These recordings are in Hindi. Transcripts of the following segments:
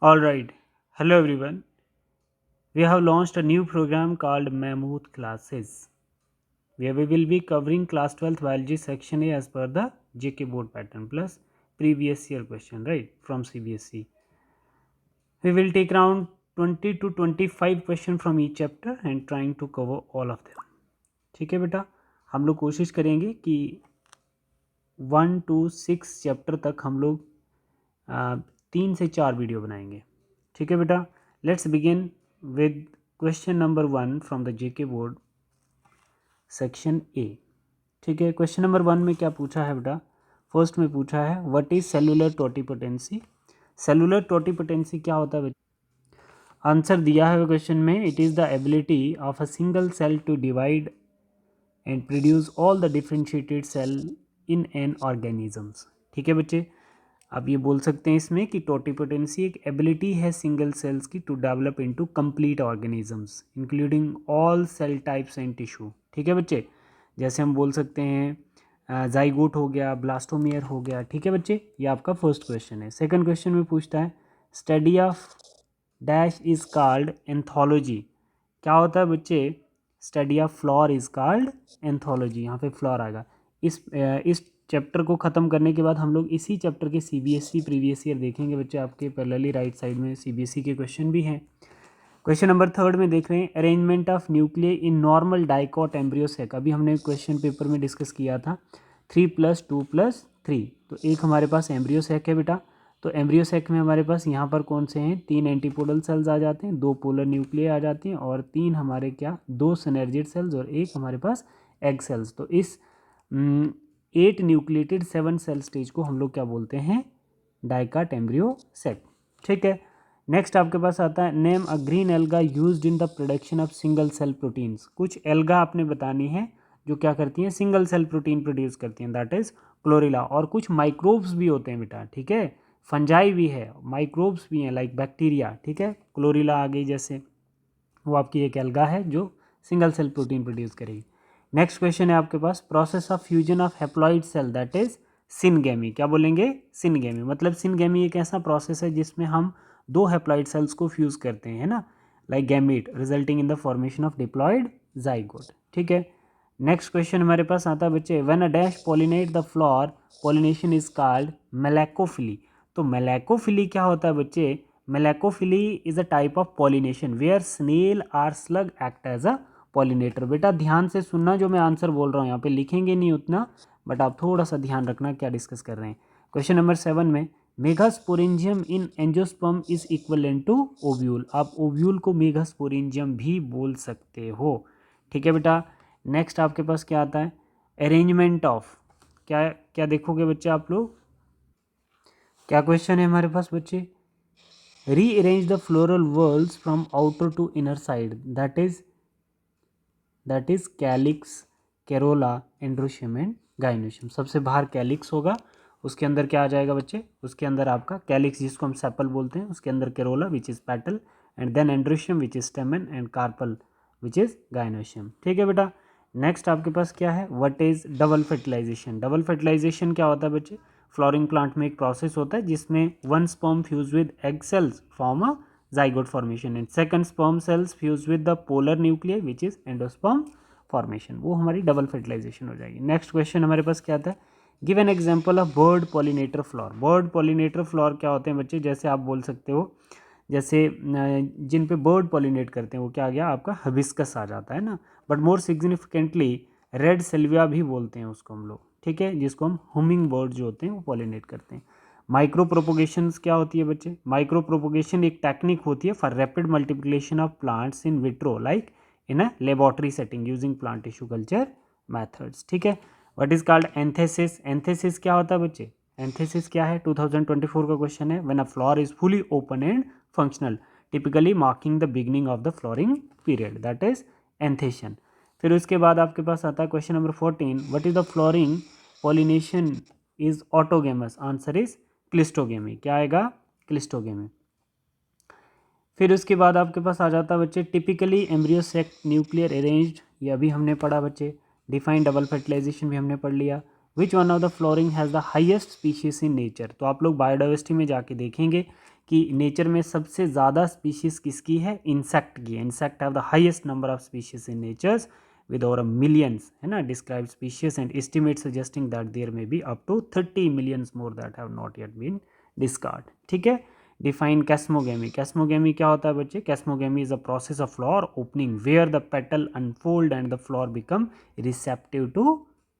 All right. Hello everyone. We have launched a new program called Mammoth Classes, where we will be covering class 12th biology section A as per the JK board pattern plus previous year question, right, from CBSE. We will take around 20 to 25 question from each chapter and trying to cover all of them. ठीक है बेटा, हम लोग कोशिश करेंगे कि 1 to 6 चैप्टर तक हम लोग 3 से 4 वीडियो बनाएंगे. ठीक है बेटा, let's begin with question number 1 from the JK board section A. ठीक है, क्वेश्चन नंबर 1 में क्या पूछा है बेटा? फर्स्ट में पूछा है what is cellular totipotency. Cellular totipotency क्या होता है बेटा? आंसर दिया है क्वेश्चन में, it is the ability of a single cell to divide and produce all the differentiated cell in an organisms. ठीक है बच्चे, आप ये बोल सकते हैं इसमें कि टोटिपोटेंसी एक एबिलिटी है सिंगल सेल्स की to develop into complete organisms including all cell types and tissue. ठीक है बच्चे, जैसे हम बोल सकते हैं जाइगोट हो गया, ब्लास्टोमियर हो गया. ठीक है बच्चे, ये आपका फर्स्ट क्वेश्चन है. सेकंड क्वेश्चन में पूछता है study of dash is called anthology. क्या होता है बच्चे? Study of floor is called anthology. यहाँ पे फ्लोर आएगा. इस चैप्टर को ख़त्म करने के बाद हम लोग इसी चैप्टर के सीबीएसई प्रीवियस ईयर देखेंगे बच्चे. आपके पैरेलली राइट साइड में सीबीएसई के क्वेश्चन भी हैं. क्वेश्चन नंबर 3 में देख रहे हैं arrangement of nuclear in normal dicot embryo sac. अभी हमने क्वेश्चन पेपर में डिस्कस किया था 3+2+3. तो एक हमारे पास एम्ब्रियो सेक है बेटा. तो एम्ब्रियो सेक में हमारे पास यहाँ पर कौन से हैं? 3 एंटीपोडल सेल्स आ जाते हैं, 2 पोलर न्यूक्लियर आ जाते हैं और 3 हमारे क्या 2 सिनर्जिड सेल्स और एक हमारे पास एग सेल्स. तो इस 8 न्यूक्लिएटेड 7 सेल स्टेज को हम लोग क्या बोलते हैं? Dicot embryo sac. ठीक है, नेक्स्ट आपके पास आता है name a green alga used in the production of single cell proteins. कुछ एल्गा आपने बतानी है जो क्या करती हैं? सिंगल सेल प्रोटीन प्रोड्यूस करती हैं, दैट इज क्लोरेला. और कुछ माइक्रोब्स भी होते हैं बेटा. ठीक है, फंजाई भी है, माइक्रोब्स भी हैं लाइक बैक्टीरिया. ठीक है, क्लोरेला आ गई जैसे, वो आपकी एक एल्गा है जो सिंगल सेल प्रोटीन प्रोड्यूस करेगी. नेक्स्ट क्वेश्चन है आपके पास process of fusion of haploid cell that is syngamy. क्या बोलेंगे? सिनगेमी. मतलब सिनगेमी एक ऐसा प्रोसेस है जिसमें हम 2 हैप्लॉइड सेल्स को फ्यूज करते हैं, है ना, like gamete resulting in the formation of diploid zygote. ठीक है, नेक्स्ट क्वेश्चन हमारे पास आता है बच्चे when a dash pollinate the flower pollination is called malacophily. तो मेलैकोफिली क्या होता है बच्चे? Malacophily is a type of pollination where snail or slug act as a pollinator. बेटा ध्यान से सुनना, जो मैं आंसर बोल रहा हूँ यहाँ पे लिखेंगे नहीं उतना, बट आप थोड़ा सा ध्यान रखना क्या डिस्कस कर रहे हैं. क्वेश्चन नंबर 7 में megasporangium in angiosperm is equivalent to ovule. आप ओव्यूल को मेगास्पोरेंजियम भी बोल सकते हो. ठीक है बेटा, नेक्स्ट आपके पास क्या आता है? Arrangement of. क्या क्या देखोगे बच्चे आप लोग? क्या क्वेश्चन है हमारे पास बच्चे? Rearrange the floral whorls from outer to inner side that is calyx, corolla, androecium and gynoecium. सबसे बाहर कैलिक्स होगा, उसके अंदर क्या आ जाएगा बच्चे? उसके अंदर आपका कैलिक्स जिसको हम सेपल बोलते हैं, उसके अंदर corolla which is petal and then androecium which is stamen and carpel which is gynoecium. ठीक है बेटा, नेक्स्ट आपके पास क्या है? What is double fertilization. Double fertilization क्या होता है बच्चे? फ्लोरिंग प्लांट में एक प्रोसेस होता है जिसमें one sperm fuse with egg cells form a zygote formation and second sperm cells fuse with the polar nuclei which is endosperm formation. वो हमारी डबल फर्टिलाइजेशन हो जाएगी. नेक्स्ट क्वेश्चन हमारे पास क्या आता है? Give an example of bird pollinator floor. Bird pollinator floor क्या होते हैं बच्चे? जैसे आप बोल सकते हो, जैसे जिन पे बर्ड पॉलिनेट करते हैं वो क्या आ गया आपका? हबिस्कस आ जाता है ना. बट मोर सिग्निफिकेंटली रेड सेल्विया भी बोलते हैं उसको हम लोग. ठीक है, जिसको हम हुमिंग बर्ड जो होते हैं वो पॉलिनेट करते हैं. माइक्रो प्रोपोगेशन क्या होती है बच्चे? माइक्रो प्रोपोगेशन एक टेक्निक होती है for rapid multiplication of plants in vitro like in a laboratory setting using plant tissue culture methods. ठीक है, what is called antithesis. Antithesis क्या होता है बच्चे? एंथेसिस क्या है? 2024 का क्वेश्चन है. When a flower is fully open and functional typically marking the beginning of the flowering period that is anthesis. फिर उसके बाद आपके पास आता है question number 14 what is the flowering pollination is autogamous. Answer is cleistogamy. क्या आएगा? क्लिस्टोगेमी. फिर उसके बाद आपके पास आ जाता है बच्चे typically embryo sac nuclear arranged. ये अभी हमने पढ़ा बच्चे. डिफाइन डबल फर्टिलाइजेशन भी हमने पढ़ लिया. विच one of the flooring has the highest species in nature. तो आप लोग बायोडाइवर्सिटी में जाके देखेंगे कि नेचर में सबसे ज़्यादा स्पीशीज किसकी है, इंसेक्ट की। Insect have the highest number of species in nature's with over millions, है ना, described species and estimates suggesting that there may be up to 30 millions more that have not yet been discovered। ठीक है। डिफाइन कैस्मोगेमी। कैस्मोगेमी क्या होता है बच्चे? Chasmogamy is a process of flower opening where the petal unfold and the flower become receptive to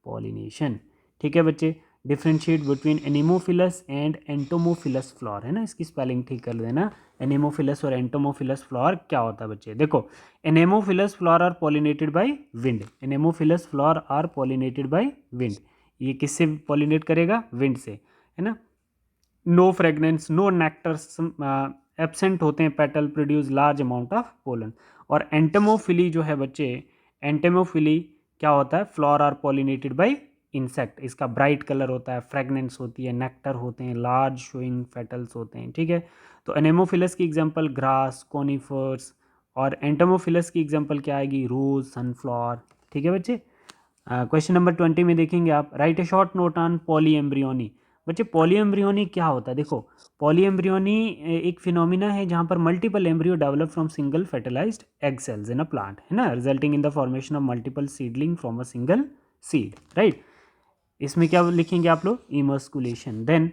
pollination. ठीक है बच्चे। Differentiate between anemophilous and entomophilous flower, है ना, इसकी स्पेलिंग ठीक कर देना। एनेमोफिलस और एंटोमोफिलस फ्लावर क्या होता है बच्चे? देखो, anemophilous flower are pollinated by wind. Anemophilous flower are pollinated by wind. ये किससे पॉलिनेट करेगा? विंड से, है ना। No fragrance, no nectar, absent होते हैं petal, produce large amount of pollen. और एंटेमोफिली जो है बच्चे, एंटेमोफिली क्या होता है? Flower are pollinated by insect. इसका ब्राइट कलर होता है, फ्रेगनेंस होती है, नेक्टर होते हैं, लार्ज शोइंग पेटल्स होते हैं। ठीक है। तो एनेमोफिलस की एग्जांपल ग्रास, कोनिफर्स, और एंटेमोफिलस की एग्जांपल क्या आएगी? रोज, सनफ्लावर। ठीक है बच्चे। क्वेश्चन नंबर 20 में देखेंगे आप, right A short note on polyembryony. बच्चे पॉलीएम्ब्रियोनी क्या होता है? देखो, पॉलीएम्ब्रियोनी एक फिनोमिना है जहाँ पर multiple embryo develop from single fertilized egg cells in a plant, है ना, resulting in the formation of multiple seedling from a single seed, right. इसमें क्या लिखेंगे आप लोग? Emasculation. Then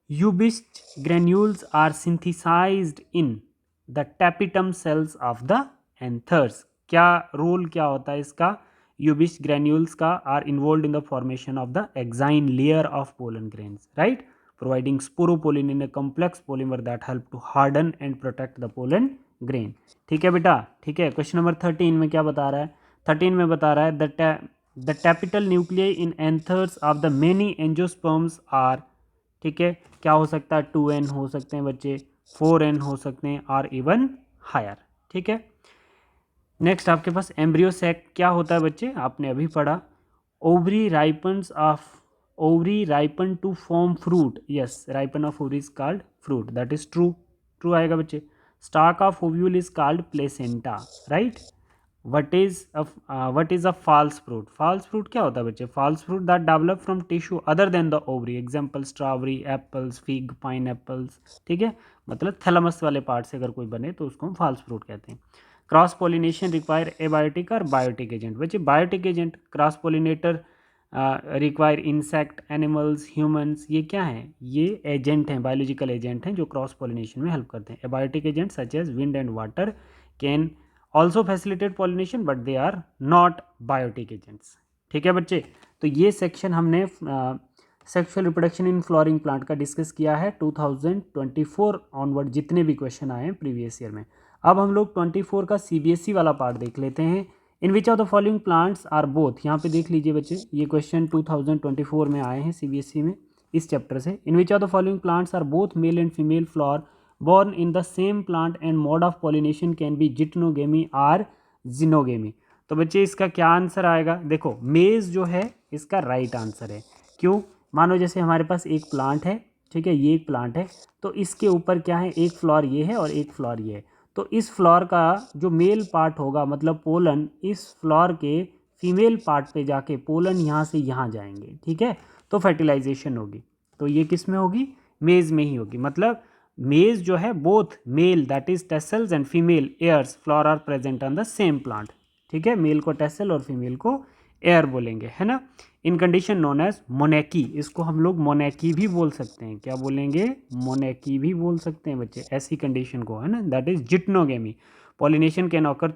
Ubisch granules are synthesized in the tapetum cells of the anthers. क्या रोल क्या होता है इसका? यूबिस्ट ग्रेन्यूल्स का are involve in the formation of the exine layer of pollen grains, right, providing sporopollenin in a complex polymer that help to harden and protect the pollen grain। ठीक है बेटा। ठीक है। क्वेश्चन नंबर 13 में क्या बता रहा है? 13 में बता रहा है the tapetal nuclei in anthers of the many angiosperms are. ठीक है। क्या हो सकता है? 2n हो सकते हैं बच्चे, 4n हो सकते हैं, और इवन हायर। ठीक है। नेक्स्ट आपके पास एम्ब्रियो सैक क्या होता है बच्चे? आपने अभी पढ़ा। Ovary ripens of ovary ripen to form fruit. Yes, ripen of ovary is called fruit, that is true. True आएगा बच्चे। Stalk of ovule is called placenta, right. What is a false fruit? False fruit क्या होता है बच्चे? False fruit that develop from tissue other than the ovary. Example strawberry, apples, fig, pineapples. ठीक है। मतलब थैलेमस वाले पार्ट से अगर कोई बने तो उसको हम फॉल्स फ्रूट कहते हैं। क्रॉस पोलिनेशन रिक्वायर एबायोटिक और बायोटिक एजेंट। बच्चे biotic agent, cross pollinator require insect, animals, humans. ये क्या हैं? ये एजेंट हैं, बायोलॉजिकल एजेंट हैं जो क्रॉस पोलिनेशन में हेल्प करते हैं। Abiotic agent such as wind and water can also facilitate pollination but they are not biotic agents. ठीक है बच्चे। तो ये सेक्शन हमने sexual reproduction in flowering plant का डिस्कस किया है 2024 ऑनवर्ड जितने भी क्वेश्चन आए हैं प्रीवियस ईयर में। अब हम लोग 24 का CBSE वाला पार्ट देख लेते हैं। In which of the following plants are both. यहाँ पे देख लीजिए बच्चे, ये क्वेश्चन 2024 में आए हैं CBSE में इस चैप्टर से। In which of the following plants are both male and female flower born in the same plant and mode of pollination can be जिटनोगेमी और जिनोगेमी। तो बच्चे इसका क्या आंसर आएगा? देखो, मेज जो है इसका राइट आंसर है। क्यों? मानो जैसे हमारे पास एक प्लांट है, ठीक है, ये एक प्लांट है, तो इसके ऊपर क्या है? एक फ्लावर ये है और एक फ्लावर ये है। तो इस फ्लावर का जो मेल पार्ट होगा, मतलब पोलन, इस फ्लावर के फीमेल पार्ट पे जाके पोलन यहाँ से यहाँ जाएंगे। ठीक है। तो फर्टिलाइजेशन होगी। तो ये किस में होगी? मेज में ही होगी। मतलब मेज जो है both male that is tassels and female ears flower are present on the same plant. ठीक है। मेल को टेसल और फीमेल को एयर बोलेंगे, है ना। इन कंडीशन नोन एज मोनेकी। इसको हम लोग मोनेकी भी बोल सकते हैं। क्या बोलेंगे? मोनेकी भी बोल सकते हैं बच्चे ऐसी कंडीशन को, है ना। That is geitonogamy. Pollination can occur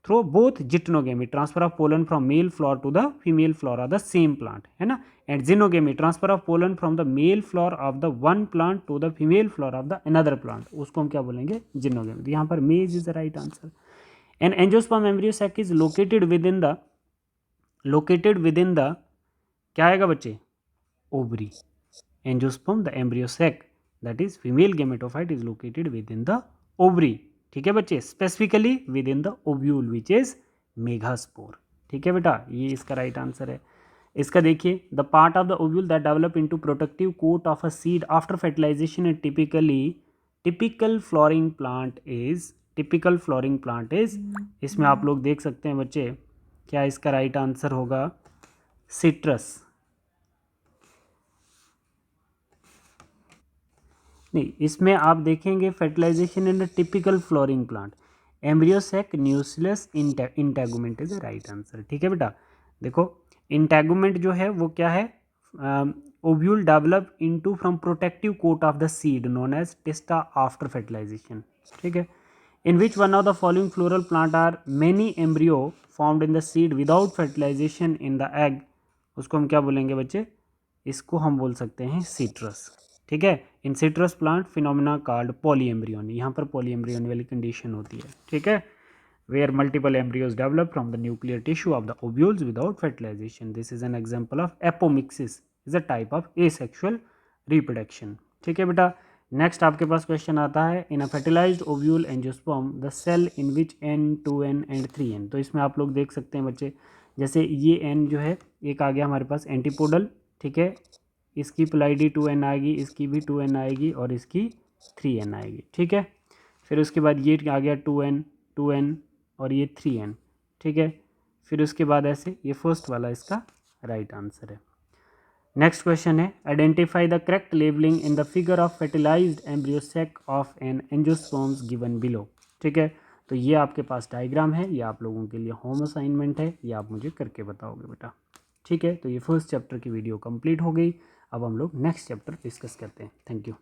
through both geitonogamy, transfer of pollen from male flower to the female flower of the same plant, है ना। And xenogamy, transfer of pollen from the male flower of the one plant to the female flower of the another plant, उसको हम क्या बोलेंगे? जिनोगेमी। तो यहाँ पर maize is the right answer. An angiosperm embryo sac is located within the क्या आएगा बच्चे? Ovary. Angiosperm the embryo sac that is female gametophyte is located within the ovary. ठीक है बच्चे। Specifically within the ovule which is megaspore. ठीक है बेटा, ये इसका राइट आंसर है। इसका देखिए, the part of the ovule that develop into protective coat of a seed after fertilization and typical flowering plant is इसमें आप लोग देख सकते हैं बच्चे, क्या इसका राइट आंसर होगा? सिट्रस। नहीं, इसमें आप देखेंगे fertilization in a typical flowering plant, embryo sac, nucleus, integument is the right answer. ठीक है बेटा, देखो इंटेगुमेंट जो है वो क्या है, ovule develop into from protective coat of the seed known as testa after fertilization. ठीक है, in which one of the following floral plant are many embryo formed in the seed without fertilization in the egg, उसको हम क्या बोलेंगे बच्चे, इसको हम बोल सकते हैं सिट्रस। ठीक है, इन citrus plant phenomena called polyembryony, यहाँ पर पॉलीएम्ब्रियोनी वाली कंडीशन होती है। ठीक है, where multiple embryos develop from the nuclear tissue of the ovules without fertilization. This is an example of apomixis, is a type of asexual reproduction. ठीक है बेटा, नेक्स्ट आपके पास क्वेश्चन आता है, in a fertilized ovule angiosperm the cell in which n 2n and 3n। तो इसमें आप लोग देख सकते हैं बच्चे, जैसे ये n जो है एक आ गया हमारे पास एंटीपोडल, ठीक है, इसकी प्लाइडी 2n आएगी, इसकी भी 2n आएगी और इसकी 3n आएगी। ठीक है, फिर उसके बाद ये आ गया 2n 2n और ये 3n। ठीक है, फिर उसके बाद ऐसे ये फर्स्ट वाला इसका राइट आंसर है। नेक्स्ट क्वेश्चन है, identify the correct labelling in the figure of fertilized embryo sac of an angiosperms given below. ठीक है, तो ये आपके पास डायग्राम है, ये आप लोगों के लिए होम असाइनमेंट है, ये आप मुझे करके बताओगे बेटा। ठीक है, तो ये फर्स्ट चैप्टर की वीडियो कंप्लीट हो गई। अब हम लोग नेक्स्ट चैप्टर डिस्कस करते हैं। Thank you.